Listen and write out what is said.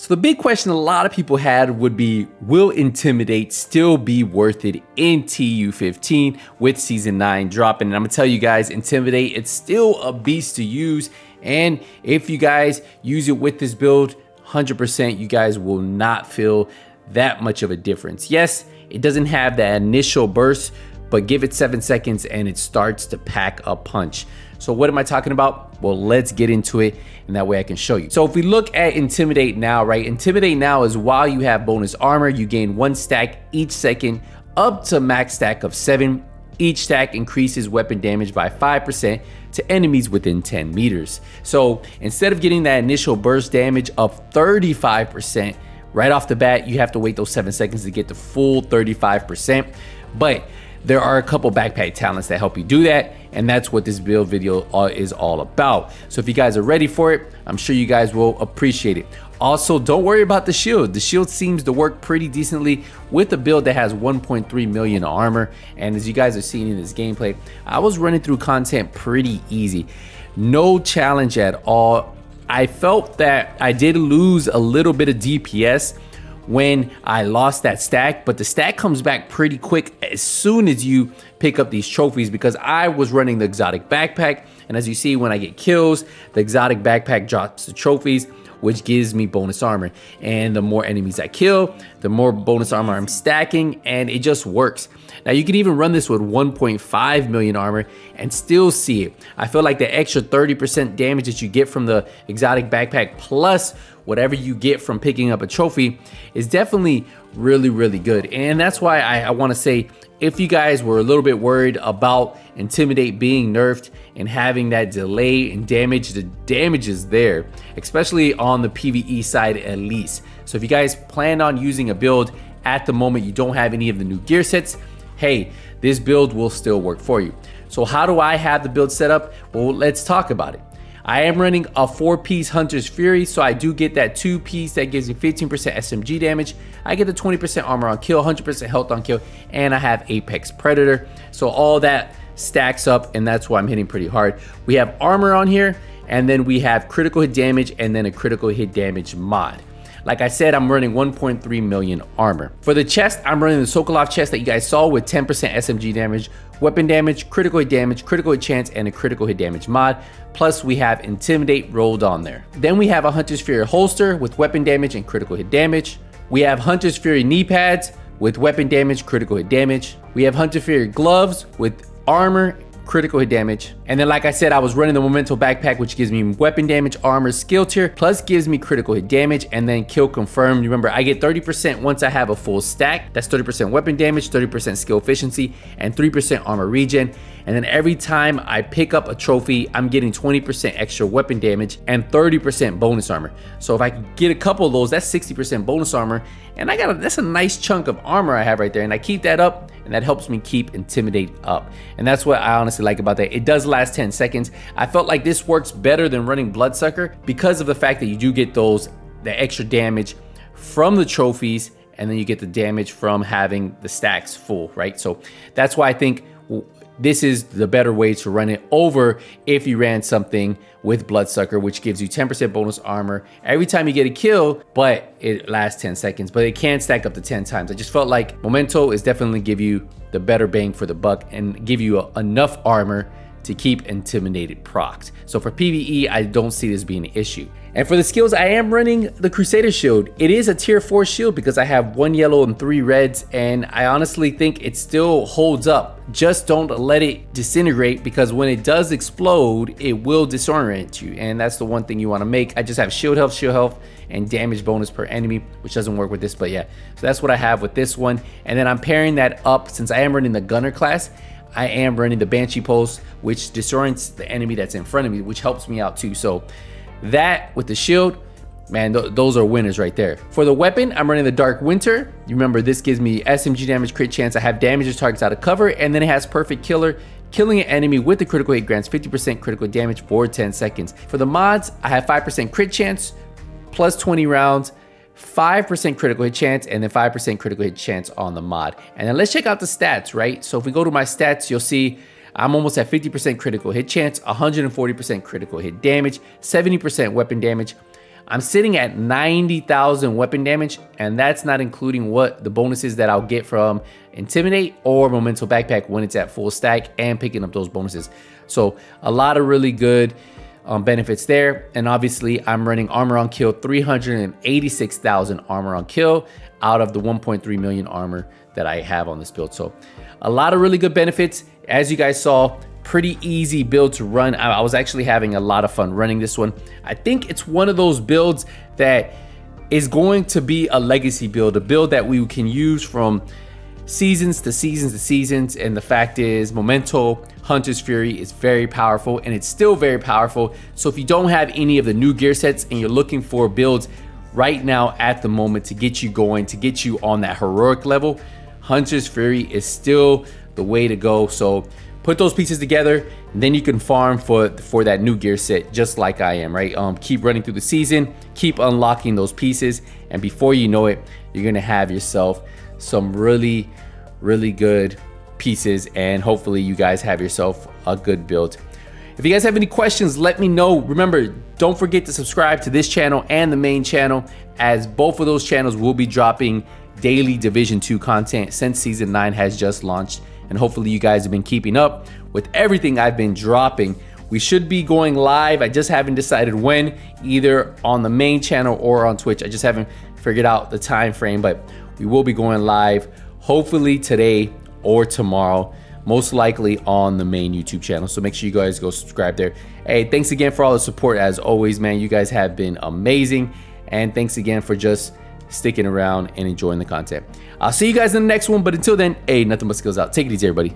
So the big question a lot of people had would be, will Intimidate still be worth it in TU15 with Season 9 dropping? And I'm gonna tell you guys, Intimidate, it's still a beast to use. And if you guys use it with this build, 100% you guys will not feel that much of a difference. Yes, it doesn't have that initial burst, but give it 7 seconds and it starts to pack a punch. So what am I talking about? Well, let's get into it, and that way I can show you. So if we look at Intimidate now, right? Intimidate now is while you have bonus armor, you gain 1 stack each second up to max stack of 7. Each stack increases weapon damage by 5% to enemies within 10 meters. So instead of getting that initial burst damage of 35%, right off the bat, you have to wait those 7 seconds to get the full 35%. But there are a couple backpack talents that help you do that, and that's what this build video is all about. So if you guys are ready for it, I'm sure you guys will appreciate it. Also, don't worry about the shield. The shield seems to work pretty decently with a build that has 1.3 million armor. And as you guys are seeing in this gameplay, I was running through content pretty easy. No challenge at all. I felt that I did lose a little bit of DPS when I lost that stack, but the stack comes back pretty quick as soon as you pick up these trophies, because I was running the exotic backpack, and as you see, when I get kills, the exotic backpack drops the trophies, which gives me bonus armor. And the more enemies I kill, the more bonus armor I'm stacking, and it just works. Now you can even run this with 1.5 million armor and still see it. I feel like the extra 30% damage that you get from the exotic backpack plus whatever you get from picking up a trophy is definitely really good. And that's why I want to say, if you guys were a little bit worried about Intimidate being nerfed and having that delay in damage, the damage is there, especially on the PvE side at least. So if you guys plan on using a build at the moment, you don't have any of the new gear sets, hey, this build will still work for you. So how do I have the build set up? Well, let's talk about it. I am running a 4-piece Hunter's Fury, so I do get that 2-piece that gives me 15% SMG damage. I get the 20% armor on kill, 100% health on kill, and I have Apex Predator. So all that stacks up, and that's why I'm hitting pretty hard. We have armor on here, and then we have critical hit damage, and then a critical hit damage mod. Like I said, I'm running 1.3 million armor. For the chest, I'm running the Sokolov chest that you guys saw with 10% SMG damage, weapon damage, critical hit chance, and a critical hit damage mod. Plus we have Intimidate rolled on there. Then we have a Hunter's Fury holster with weapon damage and critical hit damage. We have Hunter's Fury knee pads with weapon damage, critical hit damage. We have Hunter's Fury gloves with armor, critical hit damage. And then like I said, I was running the Memento backpack, which gives me weapon damage, armor, skill tier, plus gives me critical hit damage, and then kill confirmed. Remember, I get 30% once I have a full stack. That's 30% weapon damage, 30% skill efficiency, and 3% armor regen. And then every time I pick up a trophy, I'm getting 20% extra weapon damage and 30% bonus armor. So if I can get a couple of those, that's 60% bonus armor. And that's a nice chunk of armor I have right there. And I keep that up, and that helps me keep Intimidate up. And that's what I honestly like about that. It does last 10 seconds. I felt like this works better than running Bloodsucker because of the fact that you do get the extra damage from the trophies, and then you get the damage from having the stacks full, right? So that's why I think this is the better way to run it over if you ran something with Bloodsucker, which gives you 10% bonus armor every time you get a kill, but it lasts 10 seconds, but it can stack up to 10 times. I just felt like Memento is definitely give you the better bang for the buck and give you enough armor to keep Intimidated procced. So for PvE, I don't see this being an issue. And for the skills, I am running the Crusader shield. It is a tier 4 shield because I have 1 yellow and 3 reds, and I honestly think it still holds up. Just don't let it disintegrate, because when it does explode, it will disorient you, and that's the one thing you want to make. I just have shield health, and damage bonus per enemy, which doesn't work with this, but yeah. So that's what I have with this one. And then I'm pairing that up, since I am running the Gunner class, I am running the Banshee Pulse, which disorients the enemy that's in front of me, which helps me out too. So that with the shield, man, those are winners right there. For the weapon, I'm running the Dark Winter. You remember, this gives me SMG damage, crit chance. I have damages targets out of cover, and then it has Perfect Killer. Killing an enemy with the critical hit grants 50% critical damage for 10 seconds. For the mods, I have 5% crit chance, plus 20 rounds, 5% critical hit chance, and then 5% critical hit chance on the mod. And then let's check out the stats, right? So if we go to my stats, you'll see I'm almost at 50% critical hit chance, 140% critical hit damage, 70% weapon damage, I'm sitting at 90,000 weapon damage, and that's not including what the bonuses that I'll get from Intimidate or Memento Backpack when it's at full stack and picking up those bonuses. So a lot of really good benefits there. And obviously I'm running armor on kill, 386,000 armor on kill out of the 1.3 million armor that I have on this build. So a lot of really good benefits. As you guys saw, pretty easy build to run. I was actually having a lot of fun running this one. I think it's one of those builds that is going to be a legacy build, a build that we can use from seasons to seasons to seasons. And the fact is, Memento Hunter's Fury is very powerful, and it's still very powerful. So if you don't have any of the new gear sets and you're looking for builds right now at the moment to get you going, to get you on that heroic level, Hunter's Fury is still the way to go. So put those pieces together, and then you can farm for that new gear set, just like I am, right? Keep running through the season, keep unlocking those pieces, and before you know it, you're gonna have yourself some really, really good pieces, and hopefully you guys have yourself a good build. If you guys have any questions, let me know. Remember, don't forget to subscribe to this channel and the main channel, as both of those channels will be dropping daily Division 2 content since Season 9 has just launched. And hopefully you guys have been keeping up with everything I've been dropping. We should be going live. I just haven't decided when, either on the main channel or on Twitch. I just haven't figured out the time frame, but we will be going live hopefully today or tomorrow, most likely on the main YouTube channel. So make sure you guys go subscribe there. Hey, thanks again for all the support as always, man. You guys have been amazing. And thanks again for just sticking around and enjoying the content. I'll see you guys in the next one, but until then, hey, nothing but skills out. Take it easy, everybody.